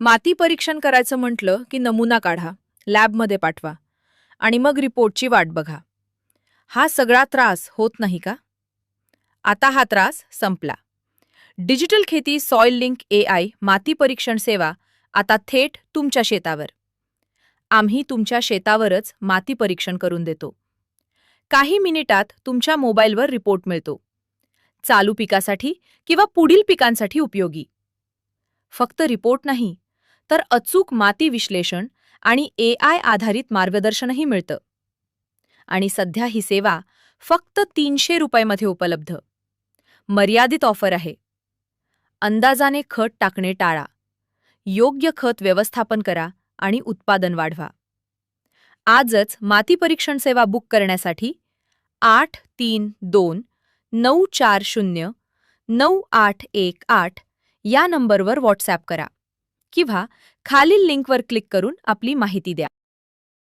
माती परीक्षण करायचं म्हटलं की नमुना काढा, लॅबमध्ये पाठवा आणि मग रिपोर्टची वाट बघा. हा सगळा त्रास होत नाही का? आता हा त्रास संपला. डिजिटल खेती सॉइल लिंक AI माती परीक्षण सेवा आता थेट तुमच्या शेतावर. आम्ही तुमच्या शेतावरच माती परीक्षण करून देतो. काही मिनिटात तुमच्या मोबाईलवर रिपोर्ट मिळतो. चालू पिकासाठी किंवा पुढील पिकांसाठी उपयोगी. फक्त रिपोर्ट नाही, तर अचूक माती विश्लेषण आणि AI आधारित मार्गदर्शनही मिळतं. आणि सध्या ही सेवा फक्त 300 रुपयामध्ये उपलब्ध. मर्यादित ऑफर आहे. अंदाजाने खत टाकणे टाळा. योग्य खत व्यवस्थापन करा आणि उत्पादन वाढवा. आजच माती परीक्षण सेवा बुक करण्यासाठी 832-940-9818 या नंबरवर व्हॉट्सॲप करा किंवा खालील लिंकवर क्लिक करून आपली माहिती द्या.